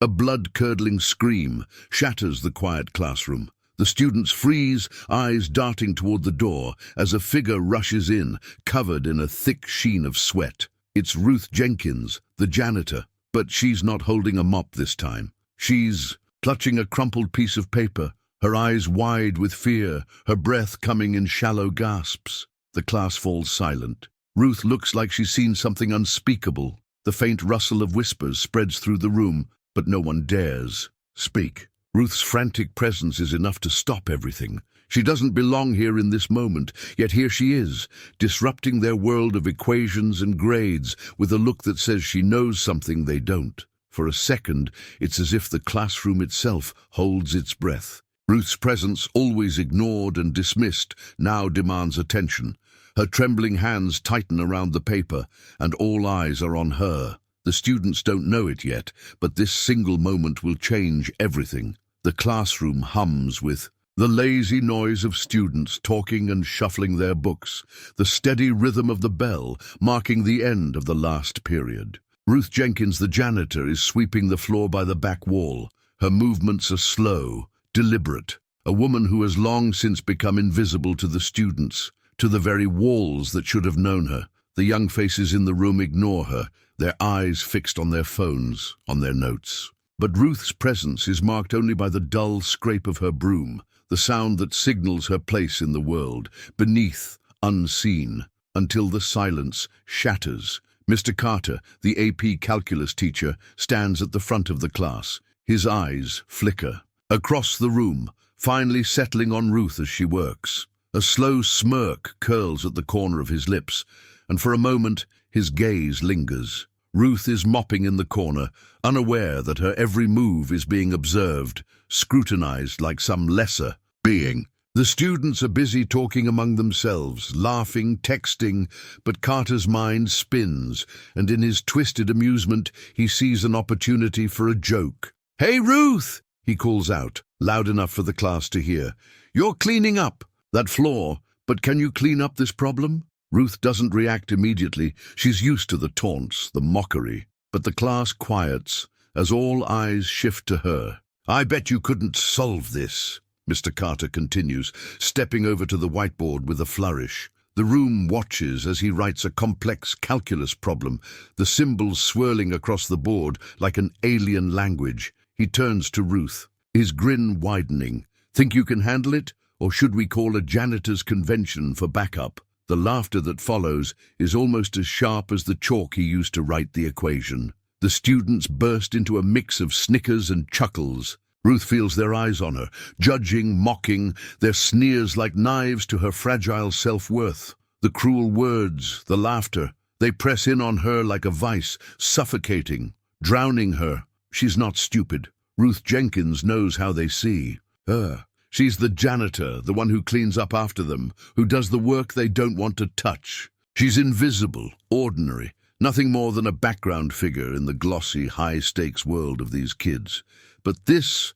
A blood-curdling scream shatters the quiet classroom. The students freeze, eyes darting toward the door, as a figure rushes in, covered in a thick sheen of sweat. It's Ruth Jenkins, the janitor, but she's not holding a mop this time. She's clutching a crumpled piece of paper, her eyes wide with fear, her breath coming in shallow gasps. The class falls silent. Ruth looks like she's seen something unspeakable. The faint rustle of whispers spreads through the room, but no one dares speak. Ruth's frantic presence is enough to stop everything. She doesn't belong here in this moment, yet here she is, disrupting their world of equations and grades with a look that says she knows something they don't. For a second, it's as if the classroom itself holds its breath. Ruth's presence, always ignored and dismissed, now demands attention. Her trembling hands tighten around the paper, and all eyes are on her. The students don't know it yet, but this single moment will change everything. The classroom hums with the lazy noise of students talking and shuffling their books, the steady rhythm of the bell marking the end of the last period. Ruth Jenkins, the janitor, is sweeping the floor by the back wall. Her movements are slow, deliberate. A woman who has long since become invisible to the students, to the very walls that should have known her. The young faces in the room ignore her, their eyes fixed on their phones, on their notes. But Ruth's presence is marked only by the dull scrape of her broom, the sound that signals her place in the world, beneath, unseen, until the silence shatters. Mr. Carter, the AP calculus teacher, stands at the front of the class. His eyes flicker. Across the room, finally settling on Ruth as she works. A slow smirk curls at the corner of his lips, and for a moment his gaze lingers. Ruth is mopping in the corner, unaware that her every move is being observed, scrutinized like some lesser being. The students are busy talking among themselves, laughing, texting, but Carter's mind spins, and in his twisted amusement he sees an opportunity for a joke. "Hey, Ruth!" he calls out, loud enough for the class to hear. "You're cleaning up that floor, but can you clean up this problem?" Ruth doesn't react immediately. She's used to the taunts, the mockery. But the class quiets as all eyes shift to her. "I bet you couldn't solve this," Mr. Carter continues, stepping over to the whiteboard with a flourish. The room watches as he writes a complex calculus problem, the symbols swirling across the board like an alien language. He turns to Ruth, his grin widening. "Think you can handle it? Or should we call a janitor's convention for backup?" The laughter that follows is almost as sharp as the chalk he used to write the equation. The students burst into a mix of snickers and chuckles. Ruth feels their eyes on her, judging, mocking, their sneers like knives to her fragile self-worth. The cruel words, the laughter, they press in on her like a vice, suffocating, drowning her. She's not stupid. Ruth Jenkins knows how they see her. She's the janitor, the one who cleans up after them, who does the work they don't want to touch. She's invisible, ordinary, nothing more than a background figure in the glossy, high-stakes world of these kids. But this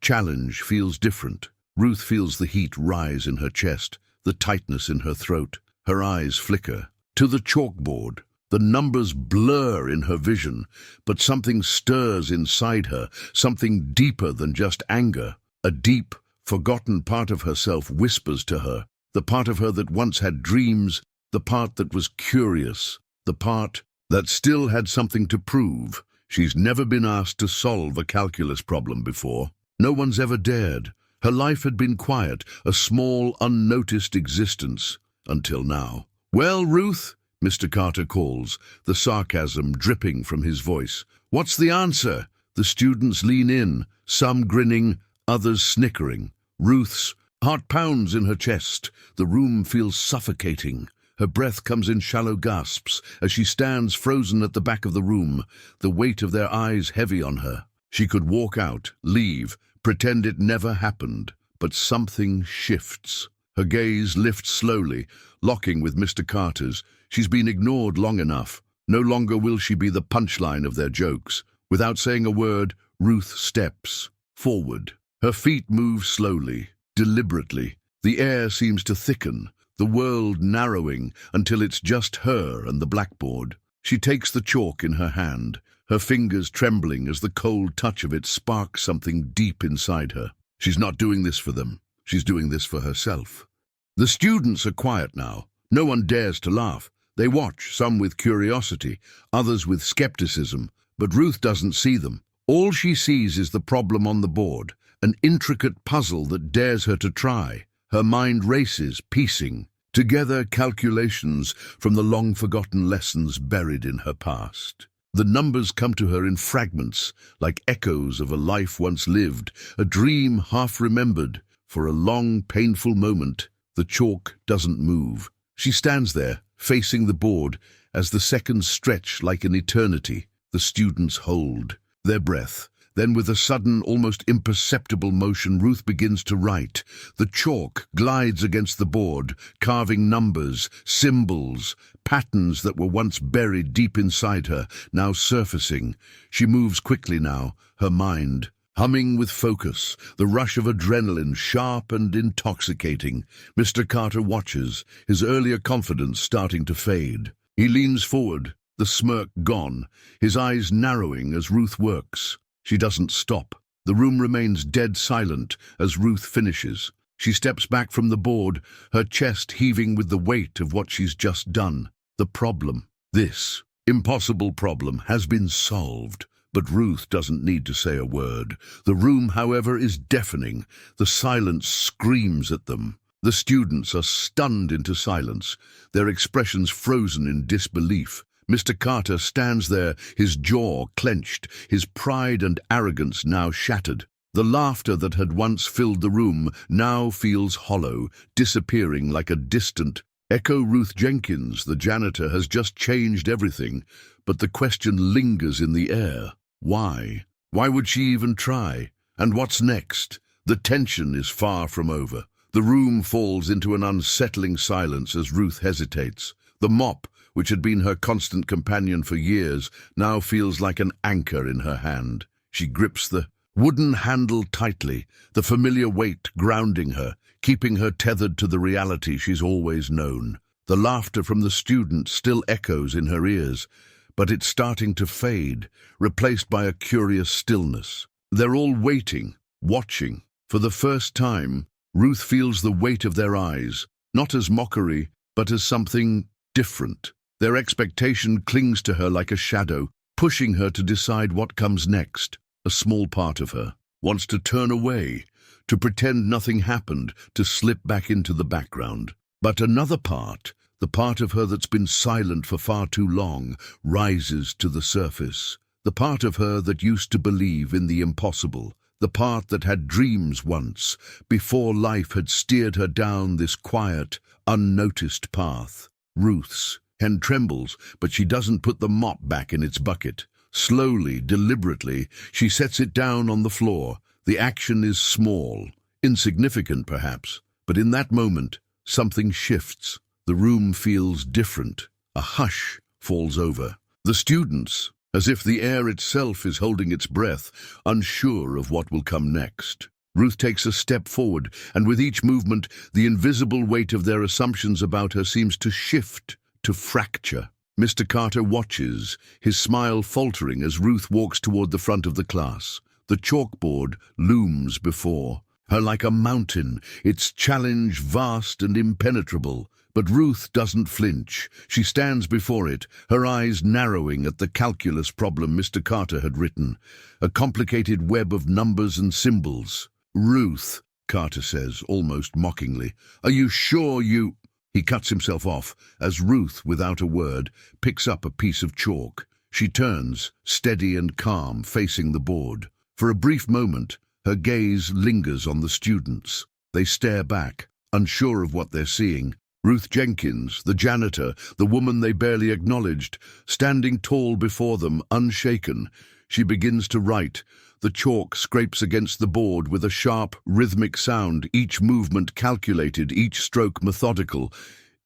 challenge feels different. Ruth feels the heat rise in her chest, the tightness in her throat. Her eyes flicker to the chalkboard. The numbers blur in her vision, but something stirs inside her, something deeper than just anger. A deep, forgotten part of herself whispers to her, the part of her that once had dreams, the part that was curious, the part that still had something to prove. She's never been asked to solve a calculus problem before. No one's ever dared. Her life had been quiet, a small, unnoticed existence, until now. "Well, Ruth," Mr. Carter calls, the sarcasm dripping from his voice. "What's the answer?" The students lean in, some grinning, others snickering. Ruth's heart pounds in her chest. The room feels suffocating. Her breath comes in shallow gasps as she stands frozen at the back of the room, the weight of their eyes heavy on her. She could walk out, leave, pretend it never happened, but something shifts. Her gaze lifts slowly, locking with Mr. Carter's. She's been ignored long enough. No longer will she be the punchline of their jokes. Without saying a word, Ruth steps forward. Her feet move slowly, deliberately. The air seems to thicken, the world narrowing until it's just her and the blackboard. She takes the chalk in her hand, her fingers trembling as the cold touch of it sparks something deep inside her. She's not doing this for them. She's doing this for herself. The students are quiet now. No one dares to laugh. They watch, some with curiosity, others with skepticism, but Ruth doesn't see them. All she sees is the problem on the board, an intricate puzzle that dares her to try. Her mind races, piecing together calculations from the long-forgotten lessons buried in her past. The numbers come to her in fragments, like echoes of a life once lived, a dream half-remembered. For a long, painful moment, the chalk doesn't move. She stands there, facing the board, as the seconds stretch like an eternity. The students hold their breath. Then with a sudden, almost imperceptible motion, Ruth begins to write. The chalk glides against the board, carving numbers, symbols, patterns that were once buried deep inside her, now surfacing. She moves quickly now, her mind humming with focus, the rush of adrenaline sharp and intoxicating. Mr. Carter watches, his earlier confidence starting to fade. He leans forward, the smirk gone, his eyes narrowing as Ruth works. She doesn't stop. The room remains dead silent as Ruth finishes. She steps back from the board, her chest heaving with the weight of what she's just done. The problem, this impossible problem, has been solved. But Ruth doesn't need to say a word. The room, however, is deafening. The silence screams at them. The students are stunned into silence, their expressions frozen in disbelief. Mr. Carter stands there, his jaw clenched, his pride and arrogance now shattered. The laughter that had once filled the room now feels hollow, disappearing like a distant echo. Ruth Jenkins, the janitor, has just changed everything, but the question lingers in the air. Why? Why would she even try? And what's next? The tension is far from over. The room falls into an unsettling silence as Ruth hesitates. The mop, which had been her constant companion for years, now feels like an anchor in her hand. She grips the wooden handle tightly, the familiar weight grounding her, keeping her tethered to the reality she's always known. The laughter from the students still echoes in her ears, but it's starting to fade, replaced by a curious stillness. They're all waiting, watching. For the first time, Ruth feels the weight of their eyes, not as mockery, but as something different. Their expectation clings to her like a shadow, pushing her to decide what comes next. A small part of her wants to turn away, to pretend nothing happened, to slip back into the background. But another part, the part of her that's been silent for far too long, rises to the surface. The part of her that used to believe in the impossible. The part that had dreams once, before life had steered her down this quiet, unnoticed path. Ruth's hand trembles, but she doesn't put the mop back in its bucket. Slowly, deliberately, she sets it down on the floor. The action is small, insignificant perhaps, but in that moment, something shifts. The room feels different. A hush falls over. The students, as if the air itself is holding its breath, unsure of what will come next. Ruth takes a step forward, and with each movement, the invisible weight of their assumptions about her seems to shift, to fracture. Mr. Carter watches, his smile faltering as Ruth walks toward the front of the class. The chalkboard looms before her like a mountain, its challenge vast and impenetrable. But Ruth doesn't flinch. She stands before it, her eyes narrowing at the calculus problem Mr. Carter had written, a complicated web of numbers and symbols. "Ruth," Carter says, almost mockingly, "are you sure you—" He cuts himself off as Ruth, without a word, picks up a piece of chalk. She turns, steady and calm, facing the board. For a brief moment, her gaze lingers on the students. They stare back, unsure of what they're seeing. Ruth Jenkins, the janitor, the woman they barely acknowledged, standing tall before them, unshaken. She begins to write. The chalk scrapes against the board with a sharp, rhythmic sound, each movement calculated, each stroke methodical.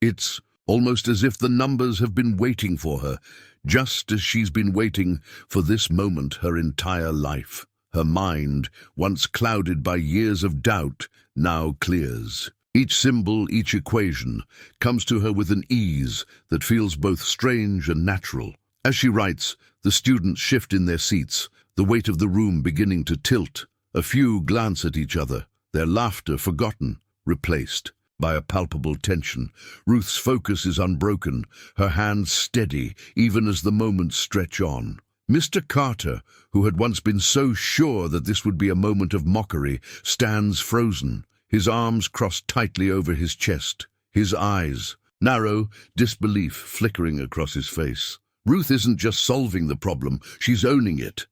It's almost as if the numbers have been waiting for her, just as she's been waiting for this moment her entire life. Her mind, once clouded by years of doubt, now clears. Each symbol, each equation, comes to her with an ease that feels both strange and natural. As she writes, the students shift in their seats, the weight of the room beginning to tilt. A few glance at each other, their laughter forgotten, replaced by a palpable tension. Ruth's focus is unbroken, her hands steady, even as the moments stretch on. Mr. Carter, who had once been so sure that this would be a moment of mockery, stands frozen, his arms crossed tightly over his chest, his eyes, narrow, disbelief flickering across his face. Ruth isn't just solving the problem, she's owning it.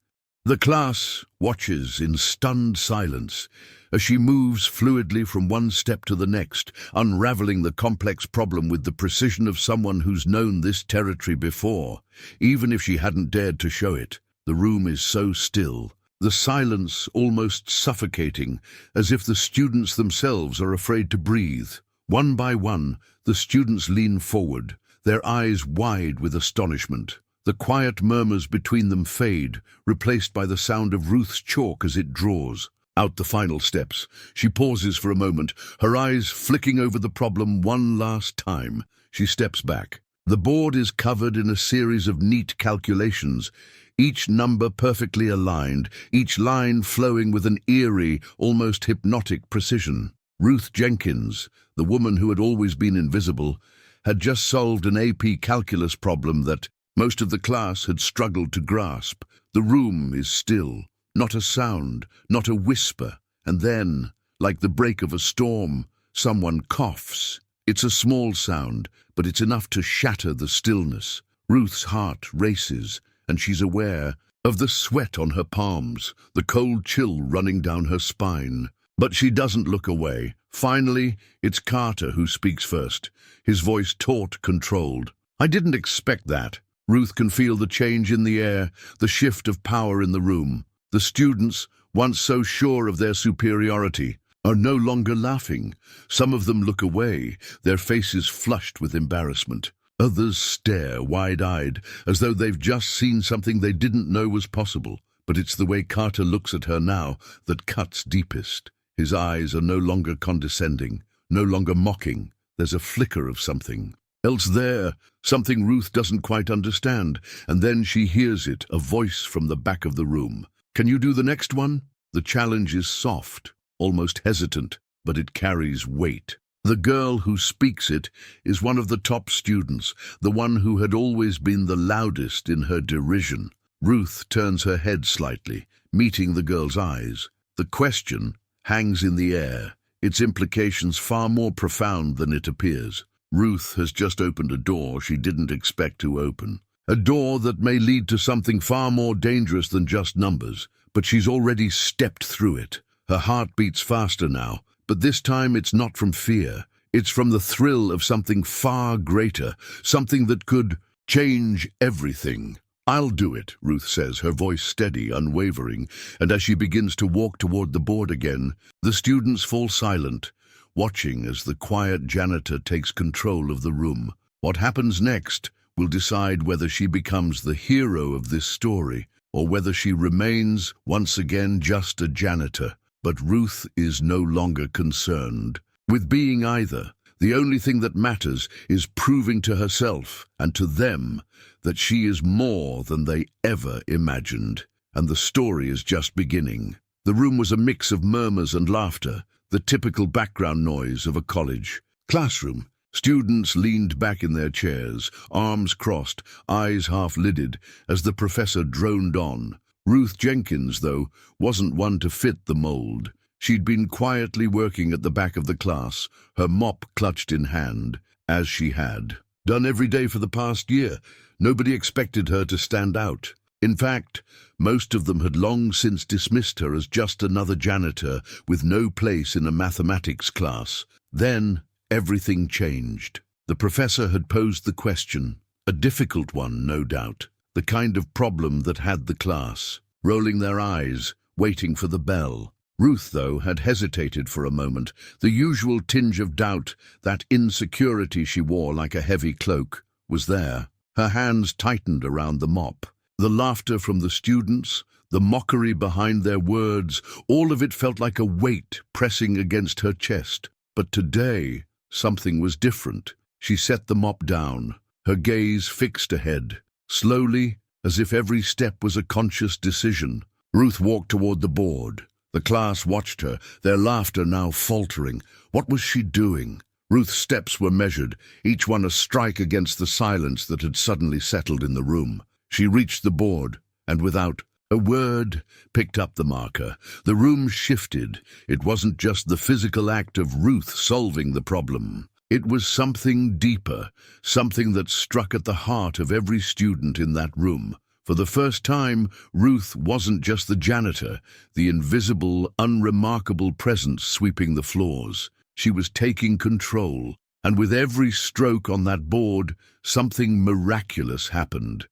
The class watches in stunned silence as she moves fluidly from one step to the next, unraveling the complex problem with the precision of someone who's known this territory before, even if she hadn't dared to show it. The room is so still, the silence almost suffocating, as if the students themselves are afraid to breathe. One by one, the students lean forward, their eyes wide with astonishment. The quiet murmurs between them fade, replaced by the sound of Ruth's chalk as it draws out the final steps. She pauses for a moment, her eyes flicking over the problem one last time. She steps back. The board is covered in a series of neat calculations, each number perfectly aligned, each line flowing with an eerie, almost hypnotic precision. Ruth Jenkins, the woman who had always been invisible, had just solved an AP calculus problem that most of the class had struggled to grasp. The room is still, not a sound, not a whisper, and then, like the break of a storm, someone coughs. It's a small sound, but it's enough to shatter the stillness. Ruth's heart races, and she's aware of the sweat on her palms, the cold chill running down her spine. But she doesn't look away. Finally, it's Carter who speaks first, his voice taut, controlled. "I didn't expect that." Ruth can feel the change in the air, the shift of power in the room. The students, once so sure of their superiority, are no longer laughing. Some of them look away, their faces flushed with embarrassment. Others stare, wide-eyed, as though they've just seen something they didn't know was possible. But it's the way Carter looks at her now that cuts deepest. His eyes are no longer condescending, no longer mocking. There's a flicker of something else there, something Ruth doesn't quite understand, and then she hears it, a voice from the back of the room. "Can you do the next one?" The challenge is soft, almost hesitant, but it carries weight. The girl who speaks it is one of the top students, the one who had always been the loudest in her derision. Ruth turns her head slightly, meeting the girl's eyes. The question hangs in the air, its implications far more profound than it appears. Ruth has just opened a door she didn't expect to open. A door that may lead to something far more dangerous than just numbers, but she's already stepped through it. Her heart beats faster now, but this time it's not from fear. It's from the thrill of something far greater, something that could change everything. "I'll do it," Ruth says, her voice steady, unwavering, and as she begins to walk toward the board again, the students fall silent, watching as the quiet janitor takes control of the room. What happens next will decide whether she becomes the hero of this story or whether she remains once again just a janitor. But Ruth is no longer concerned with being either. The only thing that matters is proving to herself and to them that she is more than they ever imagined. And the story is just beginning. The room was a mix of murmurs and laughter, the typical background noise of a college classroom. Students leaned back in their chairs, arms crossed, eyes half-lidded, as the professor droned on. Ruth Jenkins, though, wasn't one to fit the mold. She'd been quietly working at the back of the class, her mop clutched in hand, as she had done every day for the past year. Nobody expected her to stand out. In fact, most of them had long since dismissed her as just another janitor with no place in a mathematics class. Then everything changed. The professor had posed the question, a difficult one, no doubt, the kind of problem that had the class rolling their eyes, waiting for the bell. Ruth, though, had hesitated for a moment, the usual tinge of doubt, that insecurity she wore like a heavy cloak, was there. Her hands tightened around the mop. The laughter from the students, the mockery behind their words, all of it felt like a weight pressing against her chest. But today, something was different. She set the mop down, her gaze fixed ahead. slowly, as if every step was a conscious decision. Ruth walked toward the board. The class watched her, their laughter now faltering. What was she doing? Ruth's steps were measured, each one a strike against the silence that had suddenly settled in the room. She reached the board, and without a word, picked up the marker. The room shifted. It wasn't just the physical act of Ruth solving the problem. It was something deeper, something that struck at the heart of every student in that room. For the first time, Ruth wasn't just the janitor, the invisible, unremarkable presence sweeping the floors. She was taking control, and with every stroke on that board, something miraculous happened.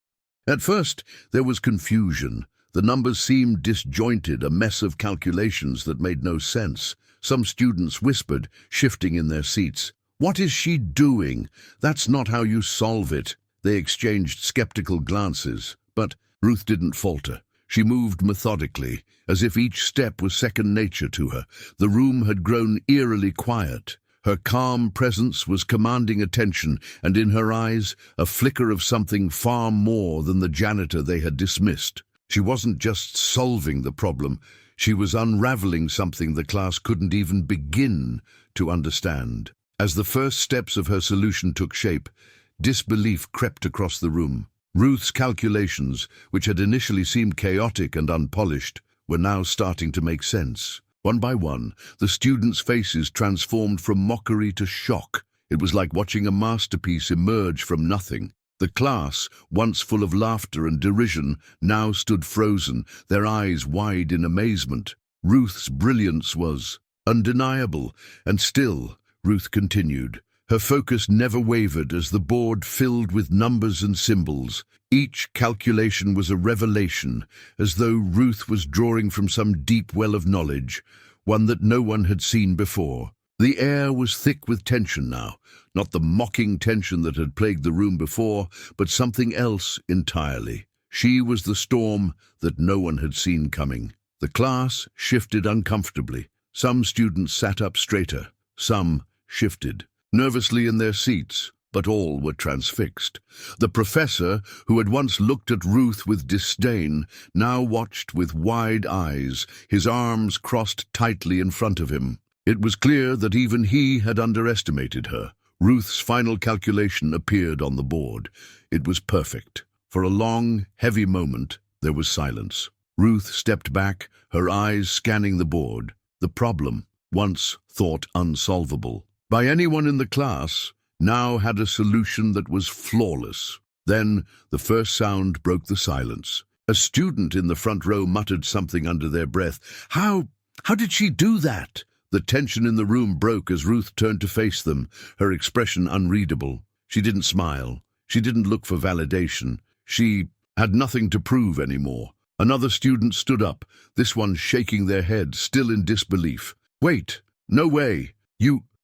At first, there was confusion. The numbers seemed disjointed, a mess of calculations that made no sense. Some students whispered, shifting in their seats. "What is she doing? That's not how you solve it." They exchanged skeptical glances, but Ruth didn't falter. She moved methodically, as if each step was second nature to her. The room had grown eerily quiet. Her calm presence was commanding attention, and in her eyes, a flicker of something far more than the janitor they had dismissed. She wasn't just solving the problem, she was unraveling something the class couldn't even begin to understand. As the first steps of her solution took shape, disbelief crept across the room. Ruth's calculations, which had initially seemed chaotic and unpolished, were now starting to make sense. One by one, the students' faces transformed from mockery to shock. It was like watching a masterpiece emerge from nothing. The class, once full of laughter and derision, now stood frozen, their eyes wide in amazement. Ruth's brilliance was undeniable, and still, Ruth continued. Her focus never wavered as the board filled with numbers and symbols. Each calculation was a revelation, as though Ruth was drawing from some deep well of knowledge, one that no one had seen before. The air was thick with tension now, not the mocking tension that had plagued the room before, but something else entirely. She was the storm that no one had seen coming. The class shifted uncomfortably. Some students sat up straighter, some shifted nervously in their seats, but all were transfixed. The professor, who had once looked at Ruth with disdain, now watched with wide eyes, his arms crossed tightly in front of him. It was clear that even he had underestimated her. Ruth's final calculation appeared on the board. It was perfect. For a long, heavy moment, there was silence. Ruth stepped back, her eyes scanning the board. The problem, once thought unsolvable by anyone in the class, now had a solution that was flawless. Then the first sound broke the silence. A student in the front row muttered something under their breath. How did she do that?" The tension in the room broke as Ruth turned to face them, her expression unreadable. She didn't smile. She didn't look for validation. She had nothing to prove anymore. Another student stood up, this one shaking their head, still in disbelief. "Wait, no way.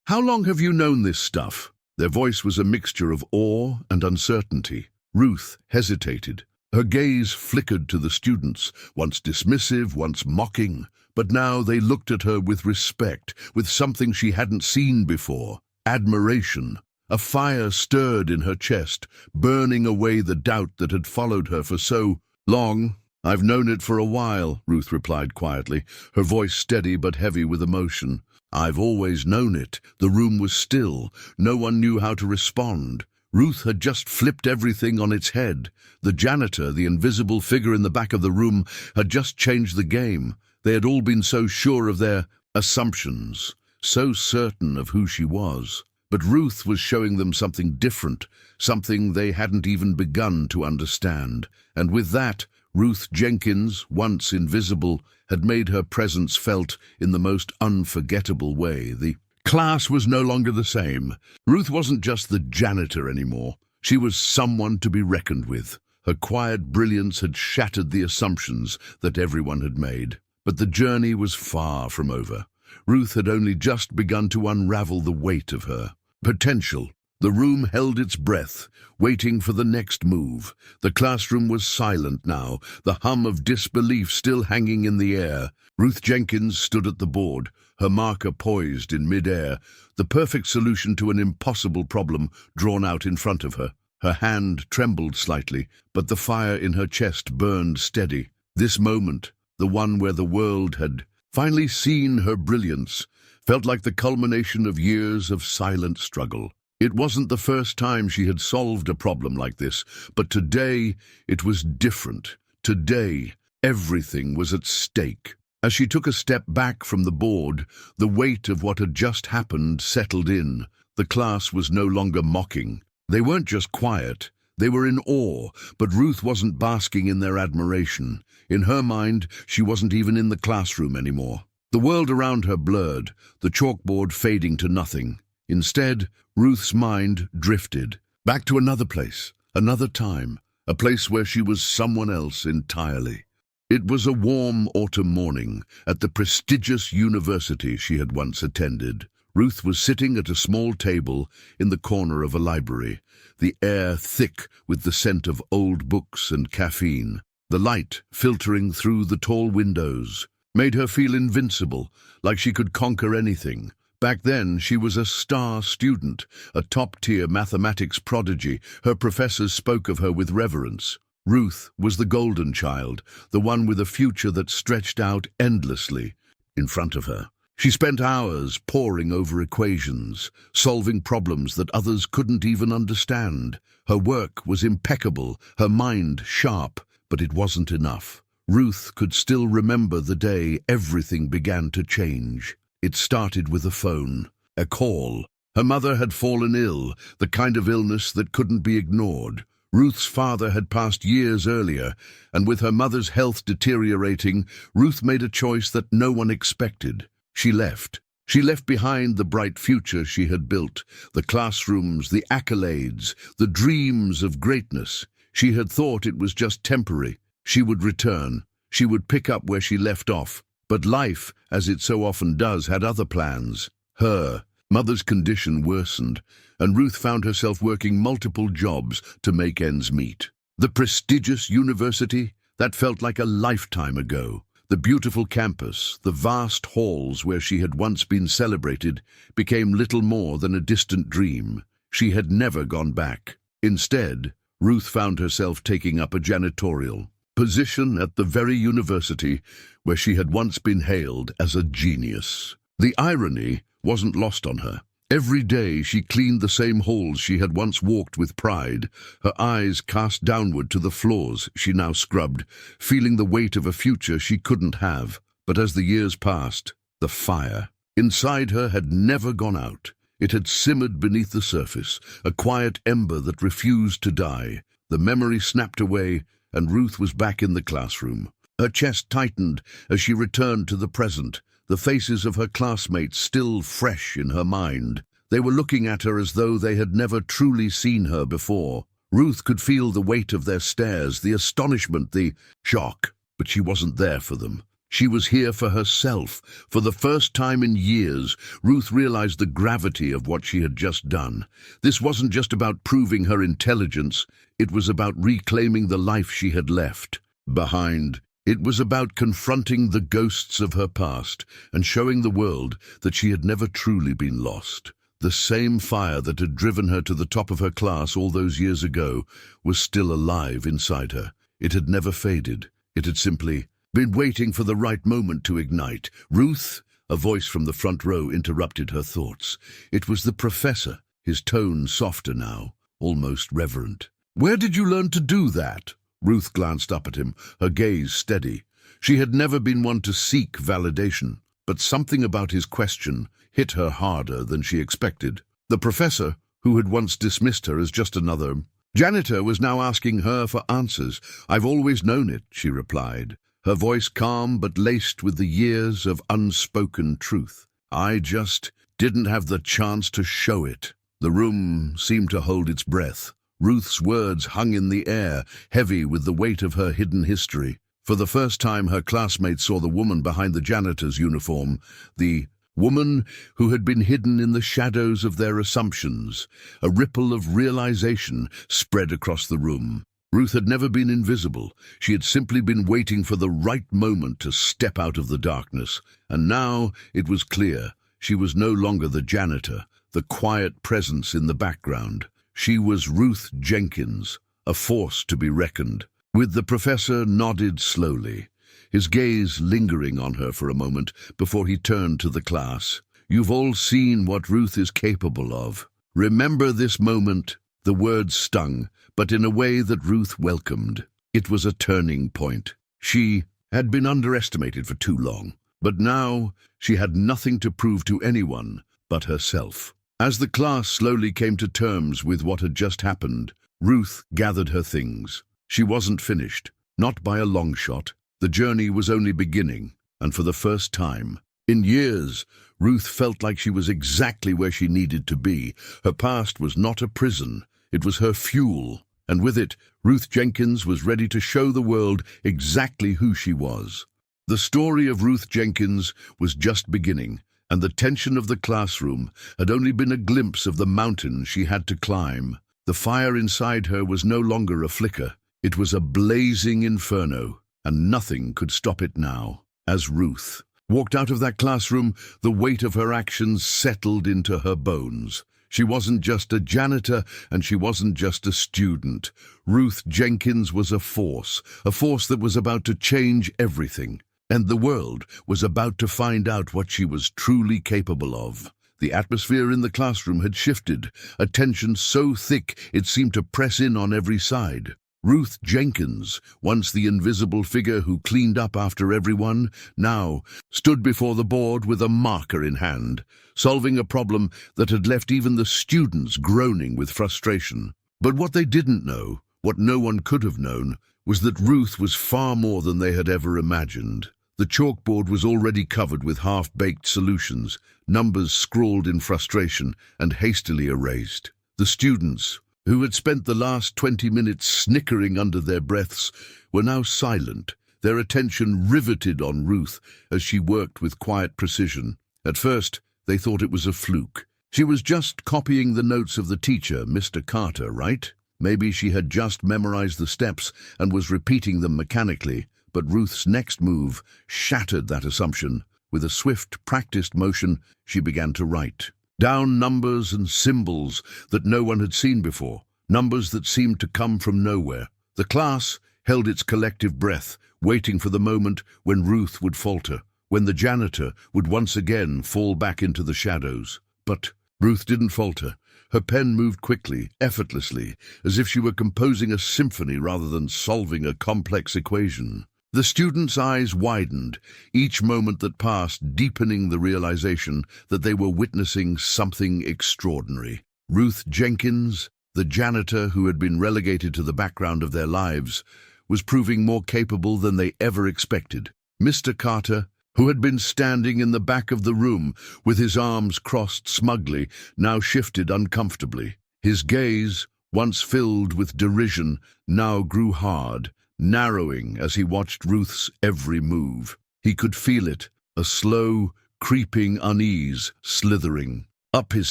How long have you known this stuff?" Their voice was a mixture of awe and uncertainty. Ruth hesitated. Her gaze flickered to the students, once dismissive, once mocking, but now they looked at her with respect, with something she hadn't seen before, admiration. A fire stirred in her chest, burning away the doubt that had followed her for so long. "I've known it for a while," Ruth replied quietly, her voice steady but heavy with emotion. "I've always known it." The room was still. No one knew how to respond. Ruth had just flipped everything on its head. The janitor, the invisible figure in the back of the room, had just changed the game. They had all been so sure of their assumptions, so certain of who she was. But Ruth was showing them something different, something they hadn't even begun to understand. And with that, Ruth Jenkins, once invisible, had made her presence felt in the most unforgettable way. The class was no longer the same. Ruth wasn't just the janitor anymore. She was someone to be reckoned with. Her quiet brilliance had shattered the assumptions that everyone had made. But the journey was far from over. Ruth had only just begun to unravel the weight of her potential. The room held its breath, waiting for the next move. The classroom was silent now, the hum of disbelief still hanging in the air. Ruth Jenkins stood at the board, her marker poised in mid-air, the perfect solution to an impossible problem drawn out in front of her. Her hand trembled slightly, but the fire in her chest burned steady. This moment, the one where the world had finally seen her brilliance, felt like the culmination of years of silent struggle. It wasn't the first time she had solved a problem like this, but today it was different. Today, everything was at stake. As she took a step back from the board, the weight of what had just happened settled in. The class was no longer mocking. They weren't just quiet, they were in awe, but Ruth wasn't basking in their admiration. In her mind, she wasn't even in the classroom anymore. The world around her blurred, the chalkboard fading to nothing. Instead, Ruth's mind drifted back to another place, another time, a place where she was someone else entirely. It was a warm autumn morning at the prestigious university she had once attended. Ruth was sitting at a small table in the corner of a library, the air thick with the scent of old books and caffeine. The light, filtering through the tall windows, made her feel invincible, like she could conquer anything. Back then, she was a star student, a top-tier mathematics prodigy. Her professors spoke of her with reverence. Ruth was the golden child, the one with a future that stretched out endlessly in front of her. She spent hours poring over equations, solving problems that others couldn't even understand. Her work was impeccable, her mind sharp, but it wasn't enough. Ruth could still remember the day everything began to change. It started with a phone, a call. Her mother had fallen ill, the kind of illness that couldn't be ignored. Ruth's father had passed years earlier, and with her mother's health deteriorating, Ruth made a choice that no one expected. She left. She left behind the bright future she had built, the classrooms, the accolades, the dreams of greatness. She had thought it was just temporary. She would return. She would pick up where she left off. But life, as it so often does, had other plans. Her mother's condition worsened, and Ruth found herself working multiple jobs to make ends meet. The prestigious university, that felt like a lifetime ago. The beautiful campus, the vast halls where she had once been celebrated, became little more than a distant dream. She had never gone back. Instead, Ruth found herself taking up a janitorial position at the very university where she had once been hailed as a genius. The irony wasn't lost on her. Every day she cleaned the same halls she had once walked with pride, her eyes cast downward to the floors she now scrubbed, feeling the weight of a future she couldn't have. But as the years passed, the fire inside her had never gone out. It had simmered beneath the surface, a quiet ember that refused to die. The memory snapped away, and Ruth was back in the classroom. Her chest tightened as she returned to the present, the faces of her classmates still fresh in her mind. They were looking at her as though they had never truly seen her before. Ruth could feel the weight of their stares, the astonishment, the shock, but she wasn't there for them. She was here for herself. For the first time in years, Ruth realized the gravity of what she had just done. This wasn't just about proving her intelligence, it was about reclaiming the life she had left behind. It was about confronting the ghosts of her past and showing the world that she had never truly been lost. The same fire that had driven her to the top of her class all those years ago was still alive inside her. It had never faded. It had simply been waiting for the right moment to ignite. "Ruth," a voice from the front row interrupted her thoughts. It was the professor, his tone softer now, almost reverent. "Where did you learn to do that?" Ruth glanced up at him, her gaze steady. She had never been one to seek validation, but something about his question hit her harder than she expected. The professor, who had once dismissed her as just another janitor, was now asking her for answers. "I've always known it," she replied, her voice calm but laced with the years of unspoken truth. "I just didn't have the chance to show it." The room seemed to hold its breath. Ruth's words hung in the air, heavy with the weight of her hidden history. For the first time, her classmates saw the woman behind the janitor's uniform, the woman who had been hidden in the shadows of their assumptions. A ripple of realization spread across the room. Ruth had never been invisible. She had simply been waiting for the right moment to step out of the darkness. And now it was clear. She was no longer the janitor, the quiet presence in the background. She was Ruth Jenkins, a force to be reckoned with. The professor nodded slowly, his gaze lingering on her for a moment before he turned to the class. "You've all seen what Ruth is capable of. Remember this moment." The words stung, but in a way that Ruth welcomed. It was a turning point. She had been underestimated for too long, but now she had nothing to prove to anyone but herself. As the class slowly came to terms with what had just happened, Ruth gathered her things. She wasn't finished, not by a long shot. The journey was only beginning, and for the first time in years, Ruth felt like she was exactly where she needed to be. Her past was not a prison, it was her fuel, and with it, Ruth Jenkins was ready to show the world exactly who she was. The story of Ruth Jenkins was just beginning, and the tension of the classroom had only been a glimpse of the mountain she had to climb. The fire inside her was no longer a flicker, it was a blazing inferno, and nothing could stop it now. As Ruth walked out of that classroom, the weight of her actions settled into her bones. She wasn't just a janitor, and she wasn't just a student. Ruth Jenkins was a force that was about to change everything. And the world was about to find out what she was truly capable of. The atmosphere in the classroom had shifted, a tension so thick it seemed to press in on every side. Ruth Jenkins, once the invisible figure who cleaned up after everyone, now stood before the board with a marker in hand, solving a problem that had left even the students groaning with frustration. But what they didn't know, what no one could have known, was that Ruth was far more than they had ever imagined. The chalkboard was already covered with half-baked solutions, numbers scrawled in frustration and hastily erased. The students, who had spent the last 20 minutes snickering under their breaths, were now silent, their attention riveted on Ruth as she worked with quiet precision. At first, they thought it was a fluke. She was just copying the notes of the teacher, Mr. Carter, right? Maybe she had just memorized the steps and was repeating them mechanically. But Ruth's next move shattered that assumption. With a swift, practiced motion, she began to write down numbers and symbols that no one had seen before, numbers that seemed to come from nowhere. The class held its collective breath, waiting for the moment when Ruth would falter, when the janitor would once again fall back into the shadows. But Ruth didn't falter. Her pen moved quickly, effortlessly, as if she were composing a symphony rather than solving a complex equation. The students' eyes widened, each moment that passed deepening the realization that they were witnessing something extraordinary. Ruth Jenkins, the janitor who had been relegated to the background of their lives, was proving more capable than they ever expected. Mr. Carter, who had been standing in the back of the room with his arms crossed smugly, now shifted uncomfortably. His gaze, once filled with derision, now grew hard, narrowing as he watched Ruth's every move. He could feel it, a slow, creeping unease slithering up his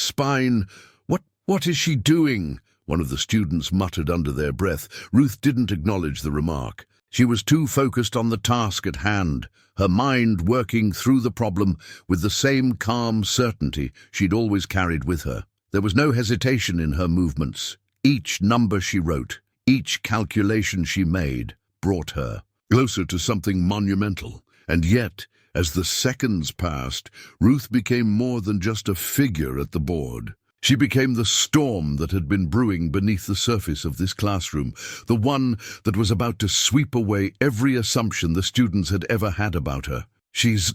spine. What is she doing?" one of the students muttered under their breath. Ruth didn't acknowledge the remark. She was too focused on the task at hand, her mind working through the problem with the same calm certainty she'd always carried with her. There was no hesitation in her movements. Each number she wrote, each calculation she made, brought her closer to something monumental. And yet, as the seconds passed, Ruth became more than just a figure at the board. She became the storm that had been brewing beneath the surface of this classroom, the one that was about to sweep away every assumption the students had ever had about her. She's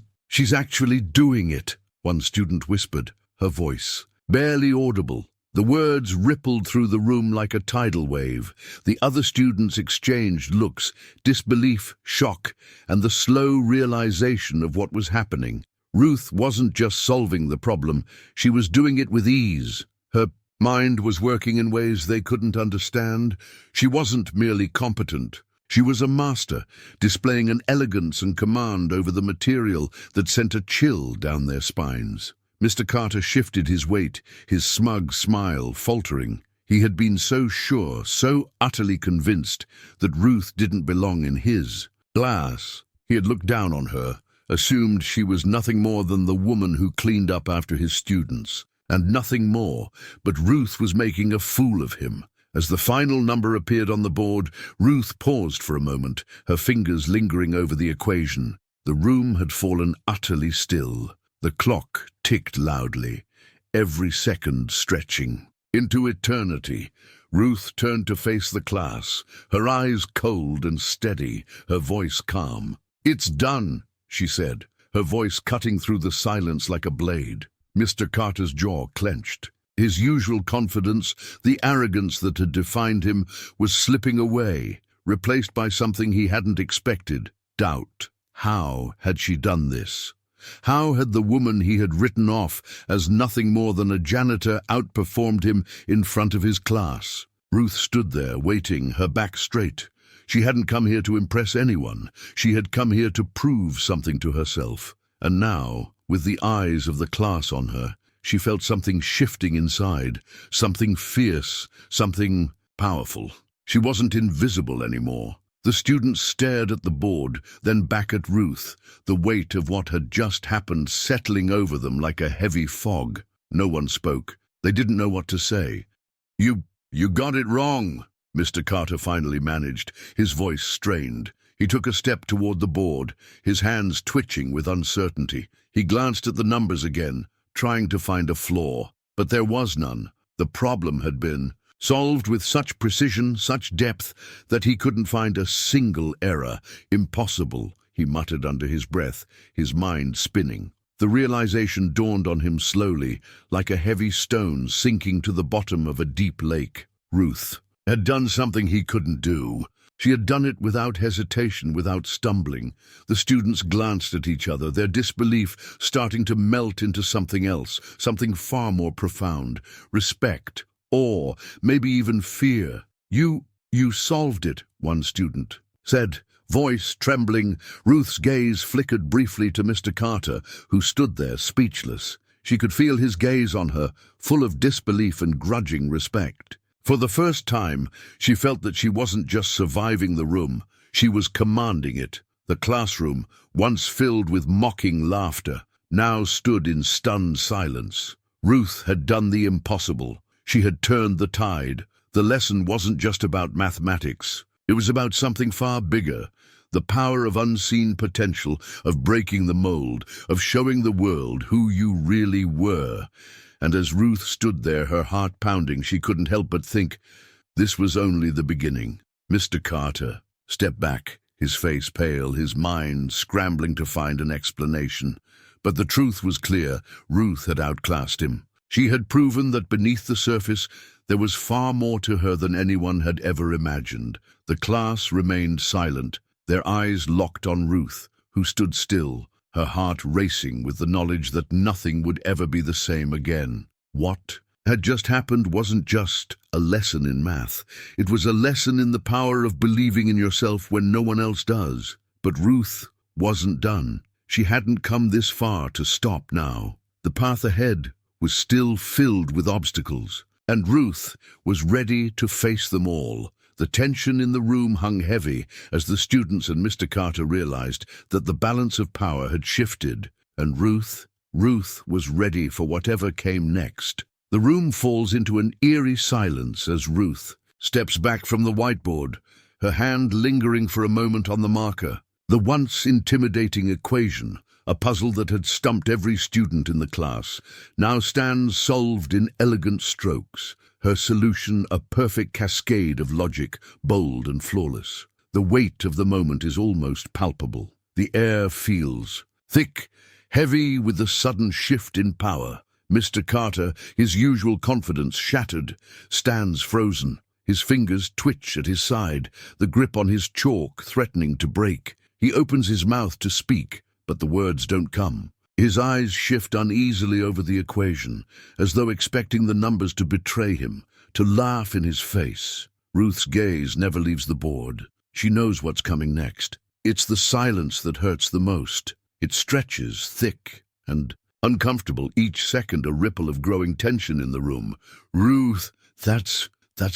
actually doing it," one student whispered, her voice barely audible. The words rippled through the room like a tidal wave. The other students exchanged looks, disbelief, shock, and the slow realization of what was happening. Ruth wasn't just solving the problem, she was doing it with ease. Her mind was working in ways they couldn't understand. She wasn't merely competent. She was a master, displaying an elegance and command over the material that sent a chill down their spines. Mr. Carter shifted his weight, his smug smile faltering. He had been so sure, so utterly convinced, that Ruth didn't belong in his class. He had looked down on her, assumed she was nothing more than the woman who cleaned up after his students. and nothing more, but Ruth was making a fool of him. As the final number appeared on the board, Ruth paused for a moment, her fingers lingering over the equation. The room had fallen utterly still. The clock ticked loudly, every second stretching into eternity. Ruth turned to face the class, her eyes cold and steady, her voice calm. "It's done," she said, her voice cutting through the silence like a blade. Mr. Carter's jaw clenched. His usual confidence, the arrogance that had defined him, was slipping away, replaced by something he hadn't expected: doubt. How had she done this? How had the woman he had written off as nothing more than a janitor outperformed him in front of his class? Ruth stood there, waiting, her back straight. She hadn't come here to impress anyone. She had come here to prove something to herself. And now, with the eyes of the class on her, she felt something shifting inside, something fierce, something powerful. She wasn't invisible anymore. The students stared at the board, then back at Ruth, the weight of what had just happened settling over them like a heavy fog. No one spoke. They didn't know what to say. You got it wrong," Mr. Carter finally managed, his voice strained. He took a step toward the board, his hands twitching with uncertainty. He glanced at the numbers again, trying to find a flaw. But there was none. The problem had been solved with such precision, such depth, that he couldn't find a single error. "Impossible," he muttered under his breath, his mind spinning. The realization dawned on him slowly, like a heavy stone sinking to the bottom of a deep lake. Ruth had done something he couldn't do. She had done it without hesitation, without stumbling. The students glanced at each other, their disbelief starting to melt into something else, something far more profound: respect, awe, maybe even fear. You solved it," one student said, voice trembling. Ruth's gaze flickered briefly to Mr. Carter, who stood there speechless. She could feel his gaze on her, full of disbelief and grudging respect. For the first time, she felt that she wasn't just surviving the room, she was commanding it. The classroom, once filled with mocking laughter, now stood in stunned silence. Ruth had done the impossible. She had turned the tide. The lesson wasn't just about mathematics. It was about something far bigger: the power of unseen potential, of breaking the mold, of showing the world who you really were. And as Ruth stood there, her heart pounding, she couldn't help but think, this was only the beginning. Mr. Carter stepped back, his face pale, his mind scrambling to find an explanation. But the truth was clear: Ruth had outclassed him. She had proven that beneath the surface there was far more to her than anyone had ever imagined. The class remained silent, their eyes locked on Ruth, who stood still, her heart racing with the knowledge that nothing would ever be the same again. What had just happened wasn't just a lesson in math. It was a lesson in the power of believing in yourself when no one else does. But Ruth wasn't done. She hadn't come this far to stop now. The path ahead was still filled with obstacles, and Ruth was ready to face them all. The tension in the room hung heavy as the students and Mr. Carter realized that the balance of power had shifted, and Ruth was ready for whatever came next. The room falls into an eerie silence as Ruth steps back from the whiteboard, her hand lingering for a moment on the marker. The once intimidating equation, a puzzle that had stumped every student in the class, now stands solved in elegant strokes, her solution a perfect cascade of logic, bold and flawless. The weight of the moment is almost palpable. The air feels thick, heavy with the sudden shift in power. Mr. Carter, his usual confidence shattered, stands frozen. His fingers twitch at his side, the grip on his chalk threatening to break. He opens his mouth to speak, but the words don't come. His eyes shift uneasily over the equation, as though expecting the numbers to betray him, to laugh in his face. Ruth's gaze never leaves the board. She knows what's coming next. It's the silence that hurts the most. It stretches, thick and uncomfortable, each second a ripple of growing tension in the room. "Ruth, that's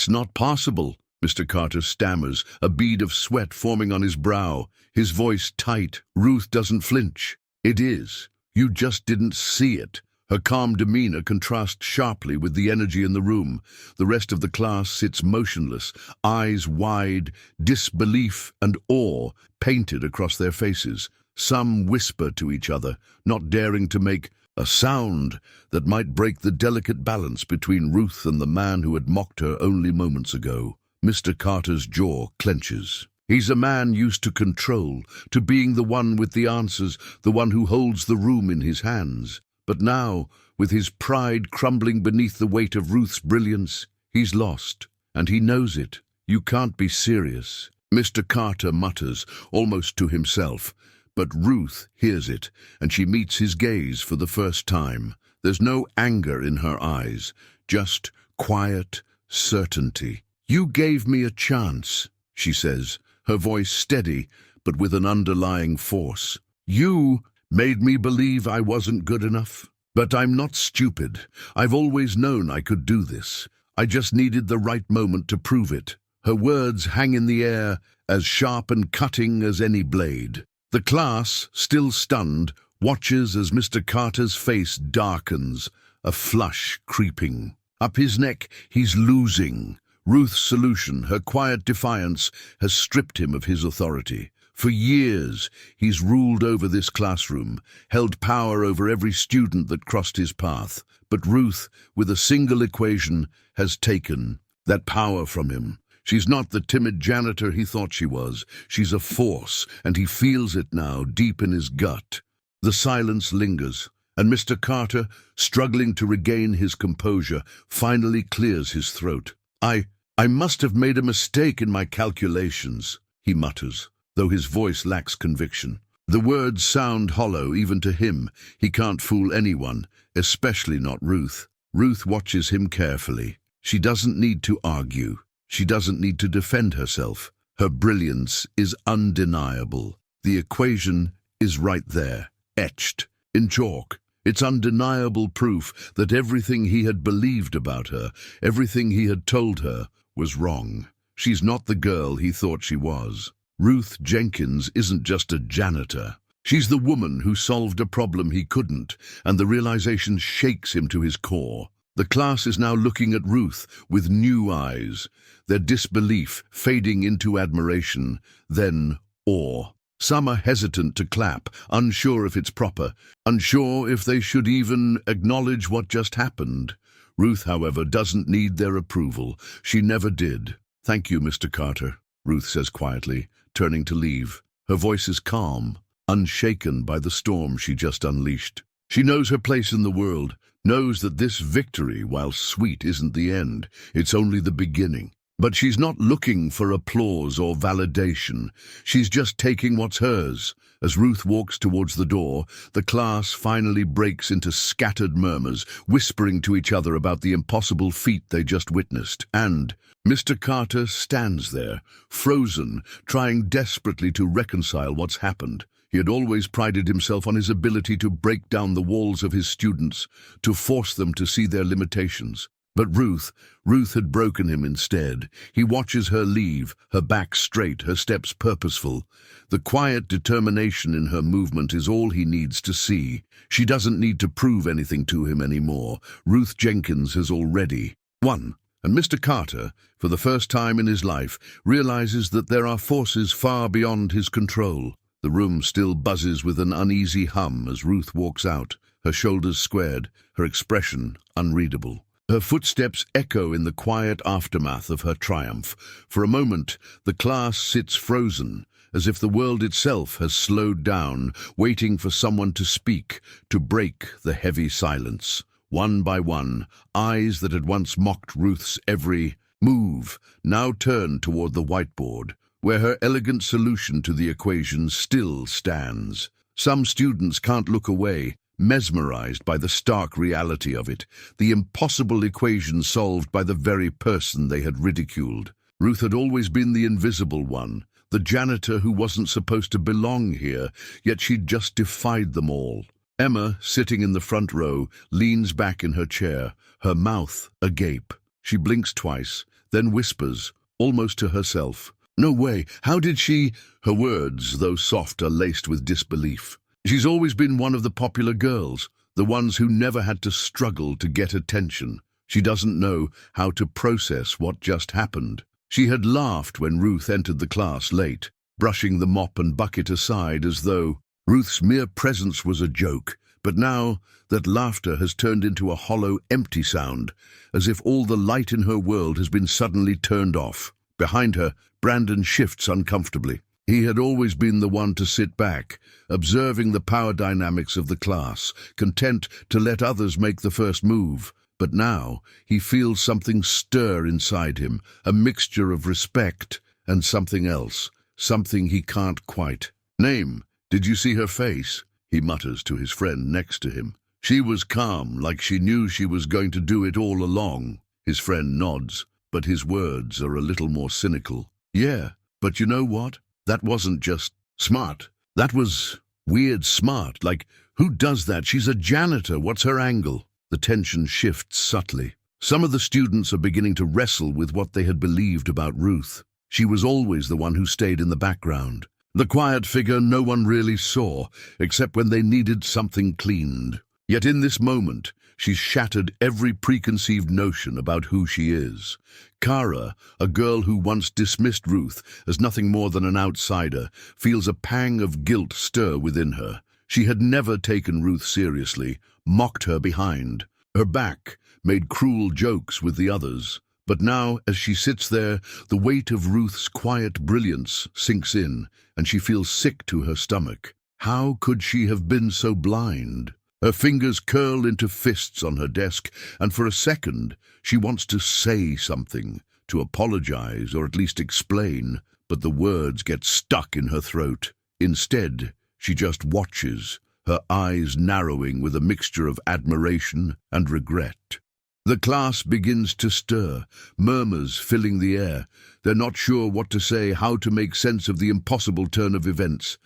not possible," Mr. Carter stammers, a bead of sweat forming on his brow, his voice tight. Ruth doesn't flinch. "It is. You just didn't see it." Her calm demeanor contrasts sharply with the energy in the room. The rest of the class sits motionless, eyes wide, disbelief and awe painted across their faces. Some whisper to each other, not daring to make a sound that might break the delicate balance between Ruth and the man who had mocked her only moments ago. Mr. Carter's jaw clenches. He's a man used to control, to being the one with the answers, the one who holds the room in his hands. But now, with his pride crumbling beneath the weight of Ruth's brilliance, he's lost, and he knows it. You can't be serious, Mr. Carter mutters, almost to himself. But Ruth hears it, and she meets his gaze for the first time. There's no anger in her eyes, just quiet certainty. "You gave me a chance," she says, her voice steady, but with an underlying force. "You made me believe I wasn't good enough. But I'm not stupid. I've always known I could do this. I just needed the right moment to prove it." Her words hang in the air, as sharp and cutting as any blade. The class, still stunned, watches as Mr. Carter's face darkens, a flush creeping. Up his neck, he's losing. Ruth's solution, her quiet defiance, has stripped him of his authority. For years, he's ruled over this classroom, held power over every student that crossed his path. But Ruth, with a single equation, has taken that power from him. She's not the timid janitor he thought she was. She's a force, and he feels it now, deep in his gut. The silence lingers, and Mr. Carter, struggling to regain his composure, finally clears his throat. I must have made a mistake in my calculations," he mutters, though his voice lacks conviction. The words sound hollow even to him. He can't fool anyone, especially not Ruth. Ruth watches him carefully. She doesn't need to argue. She doesn't need to defend herself. Her brilliance is undeniable. The equation is right there, etched in chalk. It's undeniable proof that everything he had believed about her, everything he had told her, was wrong. She's not the girl he thought she was. Ruth Jenkins isn't just a janitor. She's the woman who solved a problem he couldn't, and the realization shakes him to his core. The class is now looking at Ruth with new eyes, their disbelief fading into admiration, then awe. Some are hesitant to clap, unsure if it's proper, unsure if they should even acknowledge what just happened. Ruth, however, doesn't need their approval. She never did. "Thank you, Mr. Carter," Ruth says quietly, turning to leave. Her voice is calm, unshaken by the storm she just unleashed. She knows her place in the world, knows that this victory, while sweet, isn't the end. It's only the beginning. But she's not looking for applause or validation. She's just taking what's hers. As Ruth walks towards the door, the class finally breaks into scattered murmurs, whispering to each other about the impossible feat they just witnessed. And Mr. Carter stands there, frozen, trying desperately to reconcile what's happened. He had always prided himself on his ability to break down the walls of his students, to force them to see their limitations. But Ruth had broken him instead. He watches her leave, her back straight, her steps purposeful. The quiet determination in her movement is all he needs to see. She doesn't need to prove anything to him anymore. Ruth Jenkins has already won. And Mr. Carter, for the first time in his life, realizes that there are forces far beyond his control. The room still buzzes with an uneasy hum as Ruth walks out, her shoulders squared, her expression unreadable. Her footsteps echo in the quiet aftermath of her triumph. For a moment, the class sits frozen, as if the world itself has slowed down, waiting for someone to speak, to break the heavy silence. One by one, eyes that had once mocked Ruth's every move now turn toward the whiteboard, where her elegant solution to the equation still stands. Some students can't look away, mesmerized by the stark reality of it, the impossible equation solved by the very person they had ridiculed. Ruth had always been the invisible one, the janitor who wasn't supposed to belong here, yet she'd just defied them all. Emma, sitting in the front row, leans back in her chair, her mouth agape. She blinks twice, then whispers, almost to herself, "No way, how did she—" Her words, though soft, are laced with disbelief. "She's always been one of the popular girls, the ones who never had to struggle to get attention. She doesn't know how to process what just happened. She had laughed when Ruth entered the class late, brushing the mop and bucket aside as though Ruth's mere presence was a joke. But now that laughter has turned into a hollow, empty sound, as if all the light in her world has been suddenly turned off. Behind her, Brandon shifts uncomfortably. He had always been the one to sit back, observing the power dynamics of the class, content to let others make the first move. But now he feels something stir inside him, a mixture of respect and something else, something he can't quite name. "Did you see her face?" he mutters to his friend next to him. "She was calm, like she knew she was going to do it all along." His friend nods, but his words are a little more cynical. "Yeah, but you know what? That wasn't just smart. That was weird smart. Like, who does that? She's a janitor. What's her angle?" The tension shifts subtly. Some of the students are beginning to wrestle with what they had believed about Ruth. She was always the one who stayed in the background, the quiet figure no one really saw, except when they needed something cleaned. Yet in this moment, she's shattered every preconceived notion about who she is. Kara, a girl who once dismissed Ruth as nothing more than an outsider, feels a pang of guilt stir within her. She had never taken Ruth seriously, mocked her behind her back, made cruel jokes with the others. But now, as she sits there, the weight of Ruth's quiet brilliance sinks in, and she feels sick to her stomach. How could she have been so blind? Her fingers curl into fists on her desk, and for a second she wants to say something, to apologize or at least explain, but the words get stuck in her throat. Instead, she just watches, her eyes narrowing with a mixture of admiration and regret. The class begins to stir, murmurs filling the air. They're not sure what to say, how to make sense of the impossible turn of events.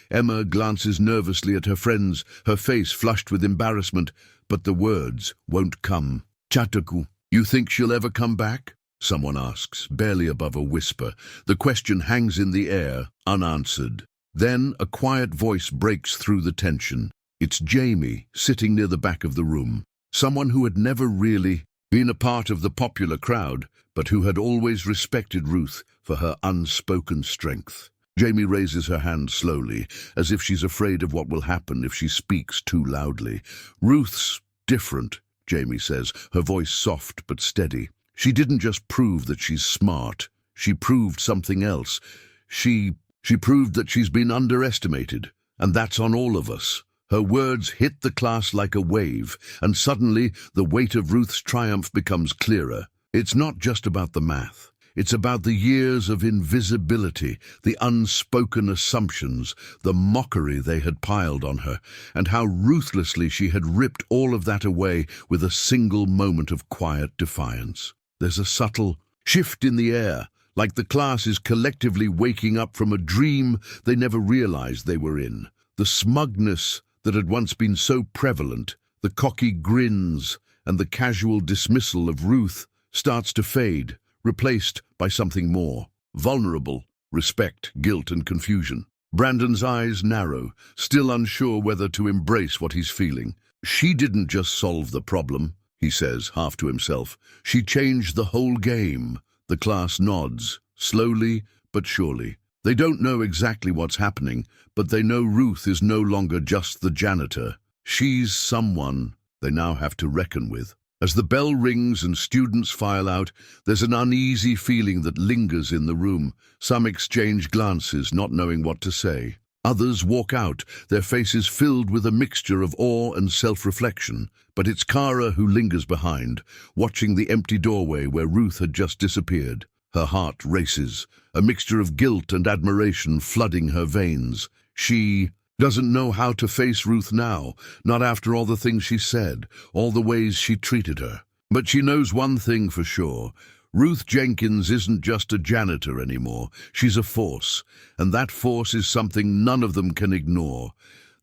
Emma glances nervously at her friends, her face flushed with embarrassment, but the words won't come. "Chataku, you think she'll ever come back?" someone asks, barely above a whisper. The question hangs in the air, unanswered. Then a quiet voice breaks through the tension. It's Jamie, sitting near the back of the room. Someone who had never really been a part of the popular crowd, but who had always respected Ruth for her unspoken strength. Jamie raises her hand slowly, as if she's afraid of what will happen if she speaks too loudly. "Ruth's different," Jamie says, her voice soft but steady. "She didn't just prove that she's smart. She proved something else. She proved that she's been underestimated, and that's on all of us." Her words hit the class like a wave, and suddenly the weight of Ruth's triumph becomes clearer. It's not just about the math. It's about the years of invisibility, the unspoken assumptions, the mockery they had piled on her, and how ruthlessly she had ripped all of that away with a single moment of quiet defiance. There's a subtle shift in the air, like the class is collectively waking up from a dream they never realized they were in. The smugness that had once been so prevalent, the cocky grins and the casual dismissal of Ruth starts to fade, replaced by something more vulnerable: respect, guilt, and confusion. Brandon's eyes narrow, still unsure whether to embrace what he's feeling. "She didn't just solve the problem," he says, half to himself. "She changed the whole game." The class nods, slowly but surely. They don't know exactly what's happening, but they know Ruth is no longer just the janitor. She's someone they now have to reckon with. As the bell rings and students file out, there's an uneasy feeling that lingers in the room. Some exchange glances, not knowing what to say. Others walk out, their faces filled with a mixture of awe and self-reflection. But it's Kara who lingers behind, watching the empty doorway where Ruth had just disappeared. Her heart races, a mixture of guilt and admiration flooding her veins. She doesn't know how to face Ruth now, not after all the things she said, all the ways she treated her. But she knows one thing for sure. Ruth Jenkins isn't just a janitor anymore. She's a force, and that force is something none of them can ignore.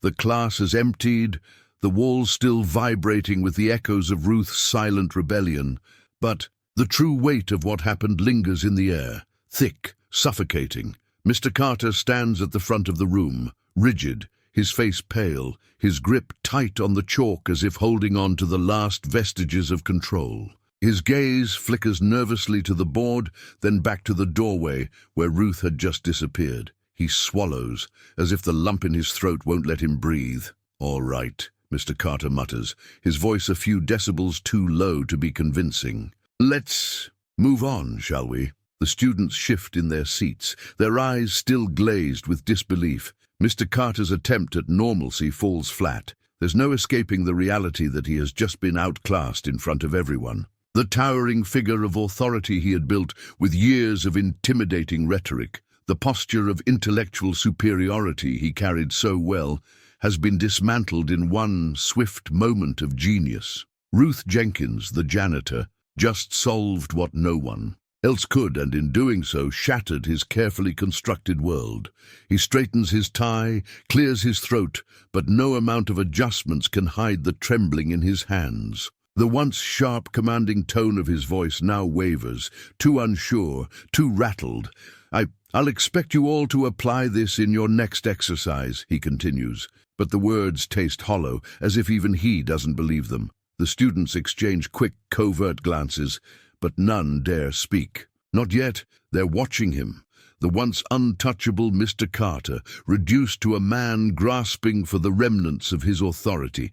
The class has emptied, the walls still vibrating with the echoes of Ruth's silent rebellion. But the true weight of what happened lingers in the air, thick, suffocating. Mr. Carter stands at the front of the room, rigid, his face pale, his grip tight on the chalk as if holding on to the last vestiges of control. His gaze flickers nervously to the board, then back to the doorway where Ruth had just disappeared. He swallows, as if the lump in his throat won't let him breathe. "All right," Mr. Carter mutters, his voice a few decibels too low to be convincing. "Let's move on, shall we?" The students shift in their seats, their eyes still glazed with disbelief. Mr. Carter's attempt at normalcy falls flat. There's no escaping the reality that he has just been outclassed in front of everyone. The towering figure of authority he had built with years of intimidating rhetoric, the posture of intellectual superiority he carried so well, has been dismantled in one swift moment of genius. Ruth Jenkins, the janitor, just solved what no one else could, and in doing so shattered his carefully constructed world. He straightens his tie, clears his throat, but no amount of adjustments can hide the trembling in his hands. The once sharp, commanding tone of his voice now wavers, too unsure, too rattled. I'll expect you all to apply this in your next exercise," he continues, but the words taste hollow, as if even he doesn't believe them. The students exchange quick, covert glances, but none dare speak. Not yet. They're watching him, the once untouchable Mr. Carter, reduced to a man grasping for the remnants of his authority.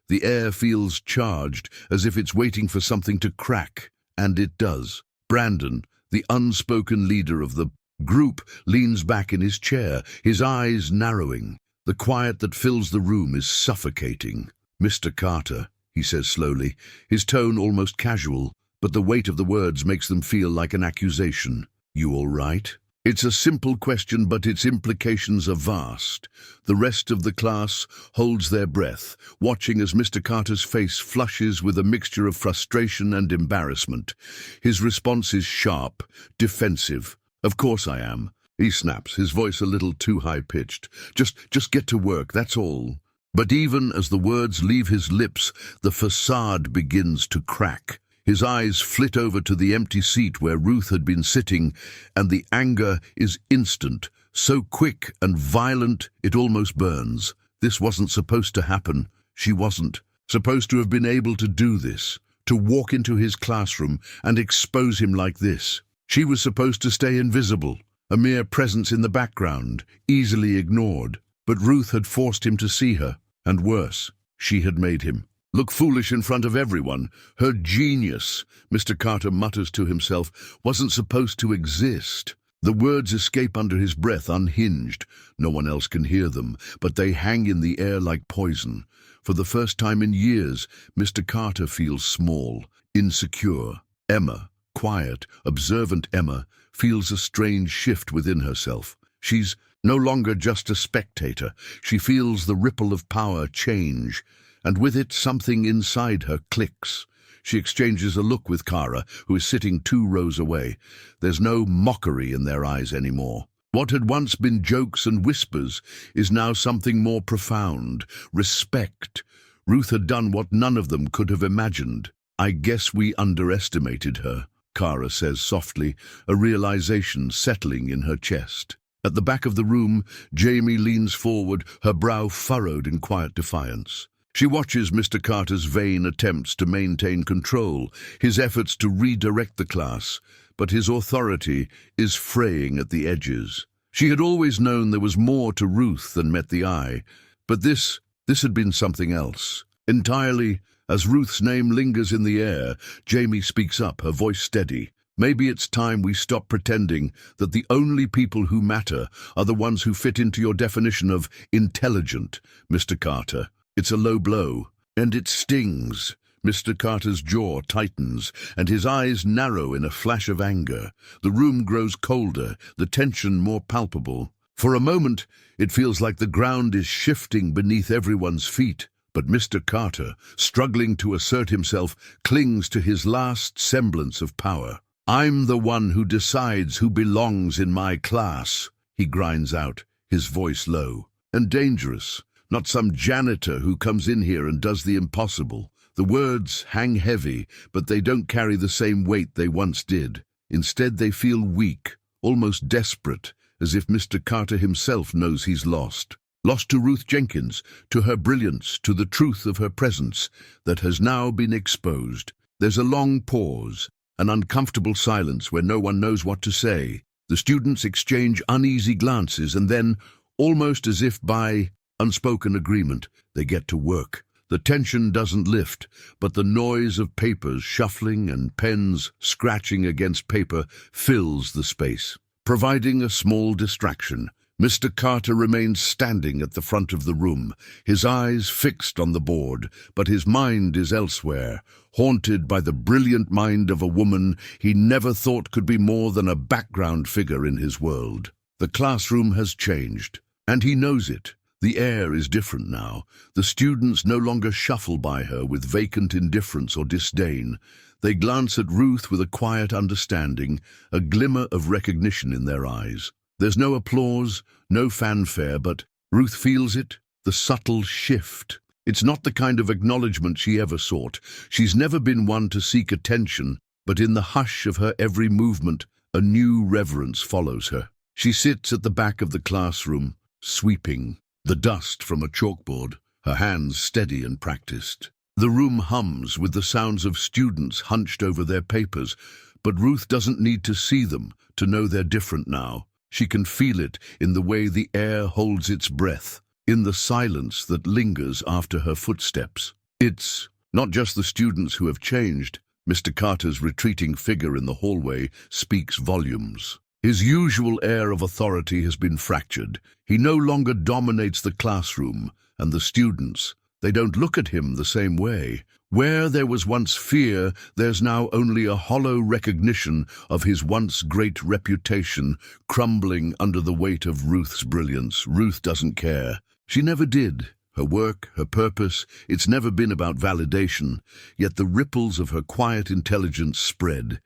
The air feels charged, as if it's waiting for something to crack, and it does. Brandon, the unspoken leader of the group, leans back in his chair, his eyes narrowing. The quiet that fills the room is suffocating. "Mr. Carter," he says slowly, his tone almost casual, but the weight of the words makes them feel like an accusation. "You all right?" It's a simple question, but its implications are vast. The rest of the class holds their breath, watching as Mr. Carter's face flushes with a mixture of frustration and embarrassment. His response is sharp, defensive. "Of course I am," he snaps, his voice a little too high-pitched. Just get to work, that's all." But even as the words leave his lips, the facade begins to crack. His eyes flit over to the empty seat where Ruth had been sitting, and the anger is instant, so quick and violent it almost burns. This wasn't supposed to happen. She wasn't supposed to have been able to do this, to walk into his classroom and expose him like this. She was supposed to stay invisible, a mere presence in the background, easily ignored. But Ruth had forced him to see her, and worse, she had made him look foolish in front of everyone. Her genius, Mr. Carter mutters to himself, wasn't supposed to exist. The words escape under his breath, unhinged. No one else can hear them, but they hang in the air like poison. For the first time in years, Mr. Carter feels small, insecure. Emma, quiet, observant Emma, feels a strange shift within herself. She's no longer just a spectator. She feels the ripple of power change, and with it something inside her clicks. She exchanges a look with Kara, who is sitting 2 rows away. There's no mockery in their eyes anymore. What had once been jokes and whispers is now something more profound, respect. Ruth had done what none of them could have imagined. "I guess we underestimated her," Kara says softly, a realization settling in her chest. At the back of the room, Jamie leans forward, her brow furrowed in quiet defiance. She watches Mr. Carter's vain attempts to maintain control, his efforts to redirect the class, but his authority is fraying at the edges. She had always known there was more to Ruth than met the eye, but this had been something else. Entirely. As Ruth's name lingers in the air, Jamie speaks up, her voice steady. "Maybe it's time we stop pretending that the only people who matter are the ones who fit into your definition of intelligent, Mr. Carter." It's a low blow, and it stings. Mr. Carter's jaw tightens, and his eyes narrow in a flash of anger. The room grows colder, the tension more palpable. For a moment, it feels like the ground is shifting beneath everyone's feet. But Mr. Carter, struggling to assert himself, clings to his last semblance of power. "I'm the one who decides who belongs in my class," he grinds out, his voice low. "And dangerous. Not some janitor who comes in here and does the impossible." The words hang heavy, but they don't carry the same weight they once did. Instead, they feel weak, almost desperate, as if Mr. Carter himself knows he's lost. lost to Ruth Jenkins, to her brilliance, to the truth of her presence that has now been exposed. There's a long pause, an uncomfortable silence where no one knows what to say. The students exchange uneasy glances and then, almost as if by unspoken agreement, they get to work. The tension doesn't lift, but the noise of papers shuffling and pens scratching against paper fills the space, providing a small distraction. Mr. Carter remains standing at the front of the room, his eyes fixed on the board, but his mind is elsewhere, haunted by the brilliant mind of a woman he never thought could be more than a background figure in his world. The classroom has changed, and he knows it. The air is different now. The students no longer shuffle by her with vacant indifference or disdain. They glance at Ruth with a quiet understanding, a glimmer of recognition in their eyes. There's no applause, no fanfare, but Ruth feels it, the subtle shift. It's not the kind of acknowledgement she ever sought. She's never been one to seek attention, but in the hush of her every movement, a new reverence follows her. She sits at the back of the classroom, sweeping the dust from a chalkboard, her hands steady and practiced. The room hums with the sounds of students hunched over their papers, but Ruth doesn't need to see them to know they're different now. She can feel it in the way the air holds its breath, in the silence that lingers after her footsteps. It's not just the students who have changed. Mr. Carter's retreating figure in the hallway speaks volumes. His usual air of authority has been fractured. He no longer dominates the classroom, and the students, they don't look at him the same way. Where there was once fear, there's now only a hollow recognition of his once great reputation crumbling under the weight of Ruth's brilliance. Ruth doesn't care. She never did. Her work, her purpose, it's never been about validation, yet the ripples of her quiet intelligence spread.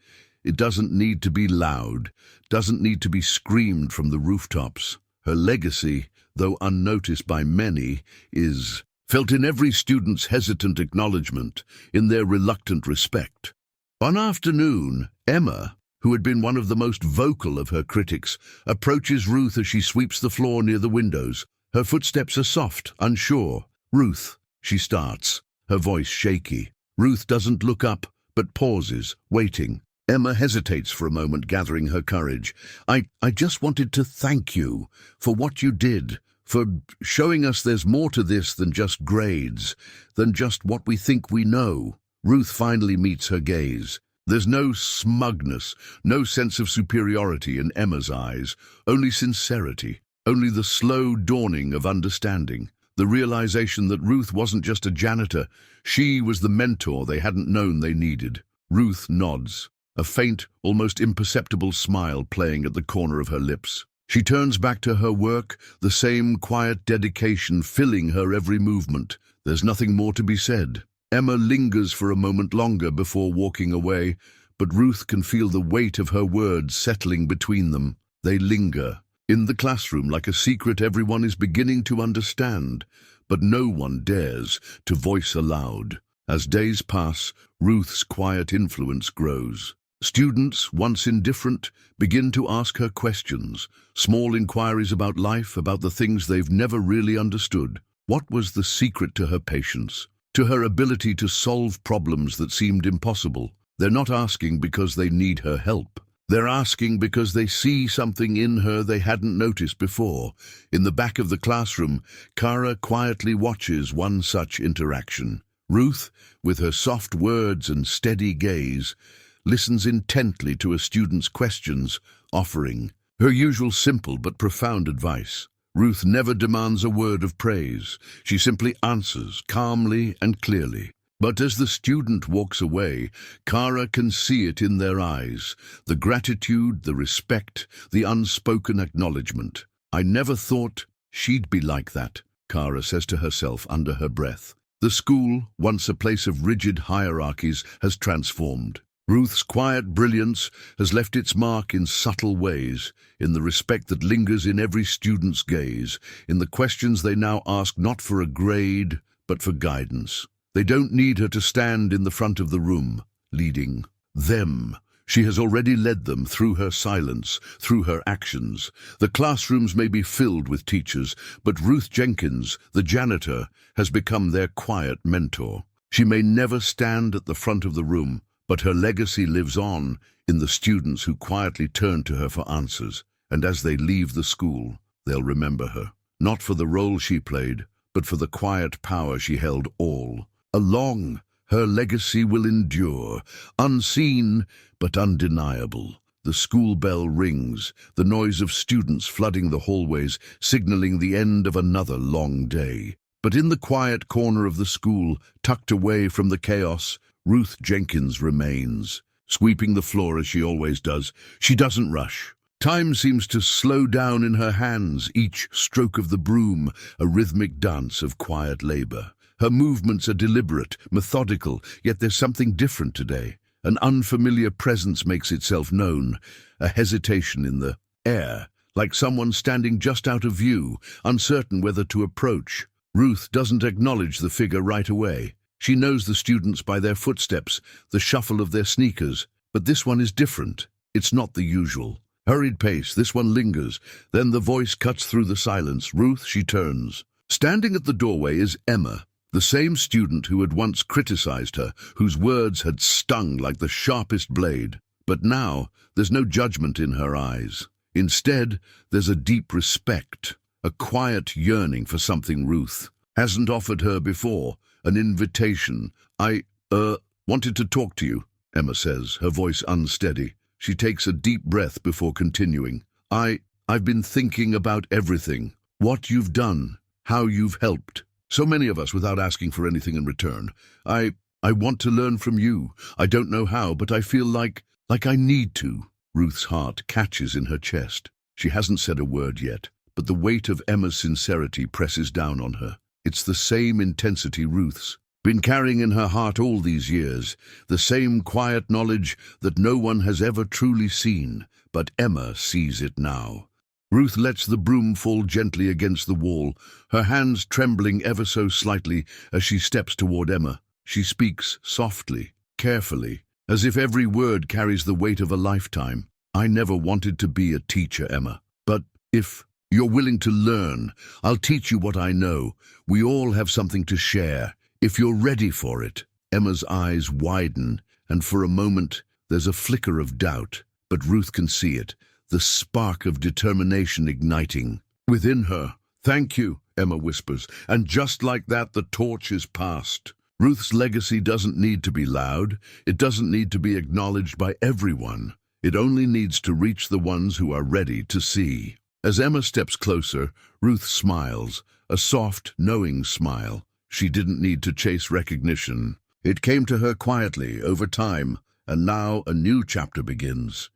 It doesn't need to be loud, doesn't need to be screamed from the rooftops. Her legacy, though unnoticed by many, is felt in every student's hesitant acknowledgement, in their reluctant respect. One afternoon, Emma, who had been one of the most vocal of her critics, approaches Ruth as she sweeps the floor near the windows. Her footsteps are soft, unsure. "Ruth," she starts, her voice shaky. Ruth doesn't look up, but pauses, waiting. Emma hesitates for a moment, gathering her courage. I just wanted to thank you for what you did, for showing us there's more to this than just grades, than just what we think we know." Ruth finally meets her gaze. There's no smugness, no sense of superiority in Emma's eyes, only sincerity, only the slow dawning of understanding, the realization that Ruth wasn't just a janitor, she was the mentor they hadn't known they needed. Ruth nods, a faint, almost imperceptible smile playing at the corner of her lips. She turns back to her work, the same quiet dedication filling her every movement. There's nothing more to be said. Emma lingers for a moment longer before walking away, but Ruth can feel the weight of her words settling between them. They linger in the classroom like a secret everyone is beginning to understand, but no one dares to voice aloud. As days pass, Ruth's quiet influence grows. Students, once indifferent, begin to ask her questions, small inquiries about life, about the things they've never really understood. What was the secret to her patience, to her ability to solve problems that seemed impossible? They're not asking because they need her help. They're asking because they see something in her they hadn't noticed before. In the back of the classroom, Kara quietly watches one such interaction. Ruth, with her soft words and steady gaze, listens intently to a student's questions, offering her usual simple but profound advice. Ruth never demands a word of praise. She simply answers calmly and clearly. But as the student walks away, Kara can see it in their eyes, the gratitude, the respect, the unspoken acknowledgement. "I never thought she'd be like that," Kara says to herself under her breath. The school, once a place of rigid hierarchies, has transformed. Ruth's quiet brilliance has left its mark in subtle ways, in the respect that lingers in every student's gaze, in the questions they now ask not for a grade, but for guidance. They don't need her to stand in the front of the room, leading them. She has already led them through her silence, through her actions. The classrooms may be filled with teachers, but Ruth Jenkins, the janitor, has become their quiet mentor. She may never stand at the front of the room, but her legacy lives on in the students who quietly turn to her for answers. And as they leave the school, they'll remember her, not for the role she played, but for the quiet power she held all along. Her legacy will endure, unseen but undeniable. The school bell rings, the noise of students flooding the hallways, signaling the end of another long day. But in the quiet corner of the school, tucked away from the chaos, Ruth Jenkins remains, sweeping the floor as she always does. She doesn't rush. Time seems to slow down in her hands, each stroke of the broom a rhythmic dance of quiet labor. Her movements are deliberate, methodical, yet there's something different today. An unfamiliar presence makes itself known, a hesitation in the air, like someone standing just out of view, uncertain whether to approach. Ruth doesn't acknowledge the figure right away. She knows the students by their footsteps, the shuffle of their sneakers. But this one is different. It's not the usual hurried pace. This one lingers. Then the voice cuts through the silence. Ruth, she turns. Standing at the doorway is Emma, the same student who had once criticized her, whose words had stung like the sharpest blade. But now, there's no judgment in her eyes. Instead, there's a deep respect, a quiet yearning for something Ruth hasn't offered her before, an invitation. I wanted to talk to you, Emma says, her voice unsteady. She takes a deep breath before continuing. I've been thinking about everything, what you've done, how you've helped. So many of us without asking for anything in return. I want to learn from you. I don't know how, but I feel like I need to. Ruth's heart catches in her chest. She hasn't said a word yet, but the weight of Emma's sincerity presses down on her. It's the same intensity Ruth's been carrying in her heart all these years, the same quiet knowledge that no one has ever truly seen, but Emma sees it now. Ruth lets the broom fall gently against the wall, her hands trembling ever so slightly as she steps toward Emma. She speaks softly, carefully, as if every word carries the weight of a lifetime. I never wanted to be a teacher, Emma, but if you're willing to learn, I'll teach you what I know. We all have something to share, if you're ready for it. Emma's eyes widen, and for a moment there's a flicker of doubt, but Ruth can see it. The spark of determination igniting within her. Thank you, Emma whispers, and just like that the torch is passed. Ruth's legacy doesn't need to be loud. It doesn't need to be acknowledged by everyone. It only needs to reach the ones who are ready to see. As Emma steps closer, Ruth smiles, a soft, knowing smile. She didn't need to chase recognition. It came to her quietly, over time, and now a new chapter begins.